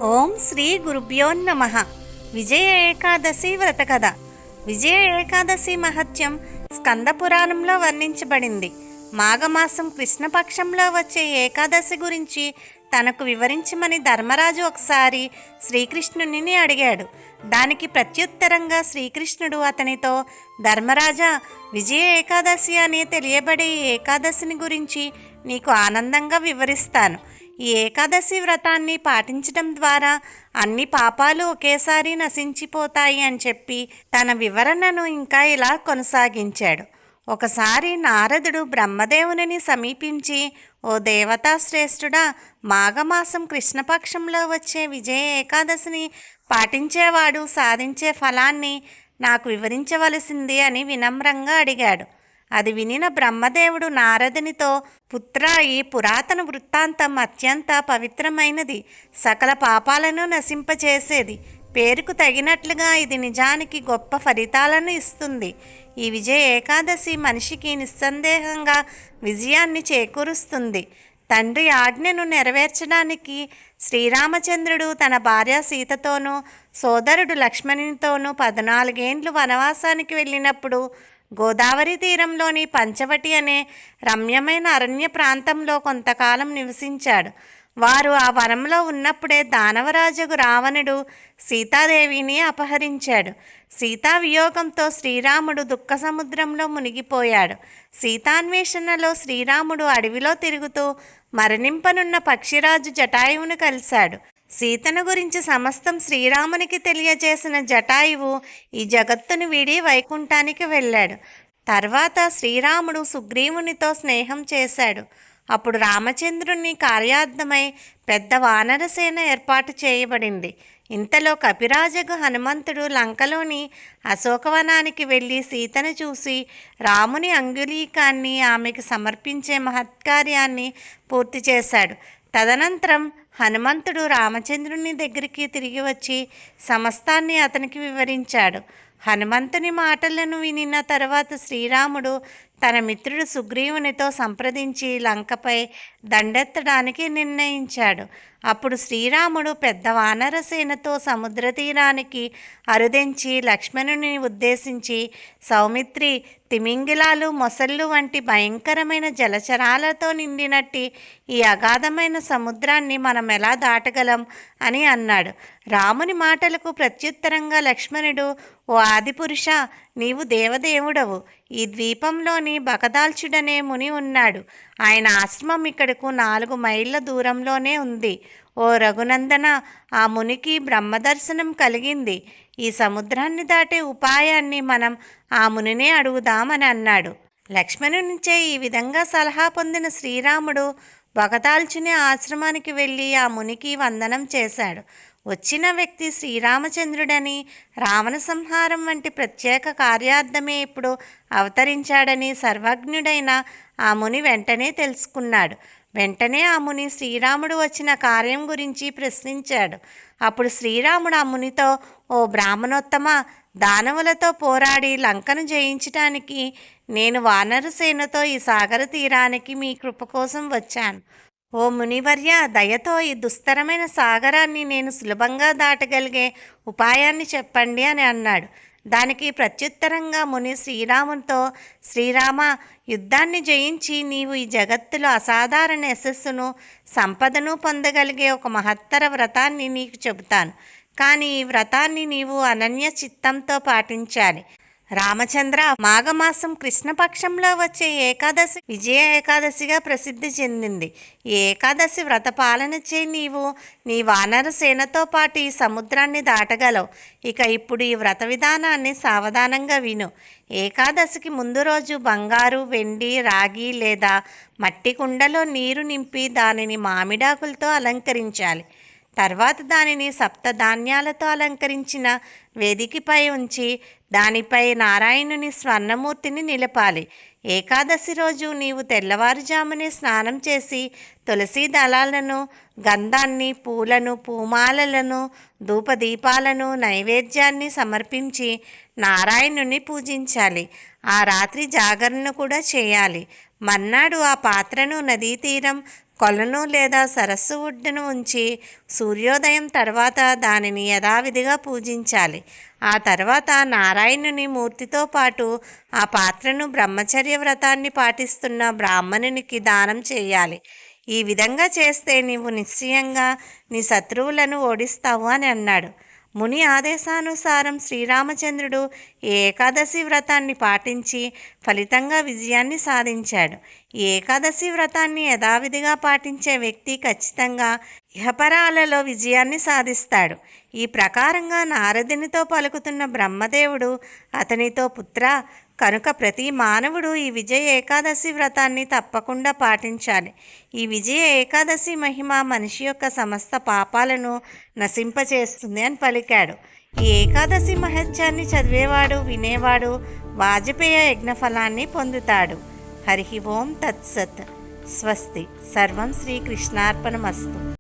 ఓం శ్రీ గురుభ్యో నమః. విజయ ఏకాదశి వ్రత కథ. విజయ ఏకాదశి మహత్యం స్కంద పురాణంలో వర్ణించబడింది. మాఘమాసం కృష్ణపక్షంలో వచ్చే ఏకాదశి గురించి తనకు వివరించమని ధర్మరాజు ఒకసారి శ్రీకృష్ణుని అడిగాడు. దానికి ప్రత్యుత్తరంగా శ్రీకృష్ణుడు అతనితో, ధర్మరాజా, విజయ ఏకాదశి అని తెలియబడే ఈ ఏకాదశిని గురించి నీకు ఆనందంగా వివరిస్తాను. ఈ ఏకాదశి వ్రతాన్ని పాటించడం ద్వారా అన్ని పాపాలు ఒకేసారి నశించిపోతాయి అని చెప్పి తన వివరణను ఇంకా ఇలా కొనసాగించాడు. ఒకసారి నారదుడు బ్రహ్మదేవుని సమీపించి, ఓ దేవతా శ్రేష్ఠుడా, మాఘమాసం కృష్ణపక్షంలో వచ్చే విజయ ఏకాదశిని పాటించేవాడు సాధించే ఫలాన్ని నాకు వివరించవలసింది అని వినమ్రంగా అడిగాడు. అది వినిన బ్రహ్మదేవుడు నారదునితో, పుత్ర, ఈ పురాతన వృత్తాంతం అత్యంత పవిత్రమైనది, సకల పాపాలను నశింపచేసేది. పేరుకు తగినట్లుగా ఇది నిజానికి గొప్ప ఫలితాలను ఇస్తుంది. ఈ విజయ ఏకాదశి మనిషికి నిస్సందేహంగా విజయాన్ని చేకూరుస్తుంది. తండ్రి ఆజ్ఞను నెరవేర్చడానికి శ్రీరామచంద్రుడు తన భార్య సీతతోనూ సోదరుడు లక్ష్మణునితోనూ 14 ఏండ్లు వనవాసానికి వెళ్ళినప్పుడు గోదావరి తీరంలోని పంచవటి అనే రమ్యమైన అరణ్య ప్రాంతంలో కొంతకాలం నివసించాడు. వారు ఆ వనంలో ఉన్నప్పుడే దానవరాజుకు రావణుడు సీతాదేవిని అపహరించాడు. సీతా వియోగంతో శ్రీరాముడు దుఃఖ సముద్రంలో మునిగిపోయాడు. సీతాన్వేషణలో శ్రీరాముడు అడవిలో తిరుగుతూ మరణింపనున్న పక్షిరాజు జటాయువును కలిశాడు. సీతను గురించి సమస్తం శ్రీరామునికి తెలియజేసిన జటాయువు ఈ జగత్తును వీడి వైకుంఠానికి వెళ్ళాడు. తర్వాత శ్రీరాముడు సుగ్రీవునితో స్నేహం చేశాడు. అప్పుడు రామచంద్రుని కార్యార్థమై పెద్ద వానరసేన ఏర్పాటు చేయబడింది. ఇంతలో కపిరాజగు హనుమంతుడు లంకలోని అశోకవనానికి వెళ్ళి సీతను చూసి రాముని అంగుళీకాన్ని ఆమెకు సమర్పించే మహత్కార్యాన్ని పూర్తి చేశాడు. తదనంతరం హనుమంతుడు రామచంద్రుని దగ్గరికి తిరిగి వచ్చి సమస్తాన్ని అతనికి వివరించాడు. హనుమంతుని మాటలను వినిన తర్వాత శ్రీరాముడు తన మిత్రుడు సుగ్రీవునితో సంప్రదించి లంకపై దండెత్తడానికి నిర్ణయించాడు. అప్పుడు శ్రీరాముడు పెద్ద వానరసేనతో సముద్ర తీరానికి అరుదెంచి లక్ష్మణుని ఉద్దేశించి, సౌమిత్రి, తిమింగిలాలు, మొసళ్ళు వంటి భయంకరమైన జలచరాలతో నిండినట్టి ఈ అగాధమైన సముద్రాన్ని మనం ఎలా దాటగలం అని అన్నాడు. రాముని మాటలకు ప్రత్యుత్తరంగా లక్ష్మణుడు, ఓ ఆదిపురుష, నీవు దేవదేవుడవు. ఈ ద్వీపంలోని బకదాల్చుడనే ముని ఉన్నాడు. ఆయన ఆశ్రమం ఇక్కడకు 4 మైళ్ళ దూరంలోనే ఉంది. ఓ రఘునందన, ఆ మునికి బ్రహ్మదర్శనం కలిగింది. ఈ సముద్రాన్ని దాటే ఉపాయాన్ని మనం ఆ మునినే అడుగుదామని అన్నాడు. లక్ష్మణునిచే ఈ విధంగా సలహా పొందిన శ్రీరాముడు బకదాల్చుని ఆశ్రమానికి వెళ్ళి ఆ మునికి వందనం చేశాడు. వచ్చిన వ్యక్తి శ్రీరామచంద్రుడని, రావణ సంహారం వంటి ప్రత్యేక కార్యార్థమే ఇప్పుడు అవతరించాడని సర్వజ్ఞుడైన ఆ ముని వెంటనే తెలుసుకున్నాడు. వెంటనే ఆ ముని శ్రీరాముడు వచ్చిన కార్యం గురించి ప్రశ్నించాడు. అప్పుడు శ్రీరాముడు ఆ మునితో, ఓ బ్రాహ్మణోత్తమ, దానవులతో పోరాడి లంకను జయించటానికి నేను వానరసేనతో ఈ సాగర తీరానికి మీ కృప కోసం వచ్చాను. ఓ మునివర్య, దయతో ఈ దుస్తరమైన సాగరాన్ని నేను సులభంగా దాటగలిగే ఉపాయాన్ని చెప్పండి అని అన్నాడు. దానికి ప్రత్యుత్తరంగా ముని శ్రీరామునితో, శ్రీరామ, యుద్ధాన్ని జయించి నీవు ఈ జగత్తులో అసాధారణ యశస్సును, సంపదను పొందగలిగే ఒక మహత్తర వ్రతాన్ని నీకు చెబుతాను. కానీ ఈ వ్రతాన్ని నీవు అనన్య చిత్తంతో పాటించాలి. రామచంద్ర, మాఘమాసం కృష్ణపక్షంలో వచ్చే ఏకాదశి విజయ ఏకాదశిగా ప్రసిద్ధి చెందింది. ఈ ఏకాదశి వ్రత పాలనచే నీవు నీ వానర సేనతో పాటు ఈ సముద్రాన్ని దాటగలవు. ఇక ఇప్పుడు ఈ వ్రత విధానాన్ని సావధానంగా విను. ఏకాదశికి ముందు రోజు బంగారు, వెండి, రాగి లేదా మట్టి కుండలో నీరు నింపి దానిని మామిడాకులతో అలంకరించాలి. తర్వాత దానిని సప్తధాన్యాలతో అలంకరించిన వేదికపై ఉంచి దానిపై నారాయణుని స్వర్ణమూర్తిని నిలపాలి. ఏకాదశి రోజు నీవు తెల్లవారుజామునే స్నానం చేసి తులసి దళాలను, గంధాన్ని, పూలను, పూమాలలను, ధూపదీపాలను, నైవేద్యాన్ని సమర్పించి నారాయణుని పూజించాలి. ఆ రాత్రి జాగరణ కూడా చేయాలి. మర్నాడు ఆ పాత్రను నదీ తీరం కొలను లేదా సరస్సు ఒడ్డును ఉంచి సూర్యోదయం తర్వాత దానిని యథావిధిగా పూజించాలి. ఆ తర్వాత నారాయణుని మూర్తితో పాటు ఆ పాత్రను బ్రహ్మచర్య వ్రతాన్ని పాటిస్తున్న బ్రాహ్మణునికి దానం చేయాలి. ఈ విధంగా చేస్తే నీవు నిశ్చయంగా నీ శత్రువులను ఓడిస్తావు అని అన్నాడు. ముని ఆదేశానుసారం శ్రీరామచంద్రుడు ఈ ఏకాదశి వ్రతాన్ని పాటించి ఫలితంగా విజయాన్ని సాధించాడు. ఈ ఏకాదశి వ్రతాన్ని యథావిధిగా పాటించే వ్యక్తి ఖచ్చితంగా ఇహపరాలలో విజయాన్ని సాధిస్తాడు. ఈ ప్రకారంగా నారదునితో పలుకుతున్న బ్రహ్మదేవుడు అతనితో, పుత్ర, కనుక ప్రతి మానవుడు ఈ విజయ ఏకాదశి వ్రతాన్ని తప్పకుండా పాటించాలి. ఈ విజయ ఏకాదశి మహిమ మనిషి యొక్క సమస్త పాపాలను నశింపచేస్తుంది అని పలికాడు. ఈ ఏకాదశి మహత్యాన్ని చదివేవాడు, వినేవాడు వాజపేయ యజ్ఞఫలాన్ని పొందుతాడు. హరి ఓం తత్సత్. స్వస్తి. సర్వం శ్రీకృష్ణార్పణమస్తు.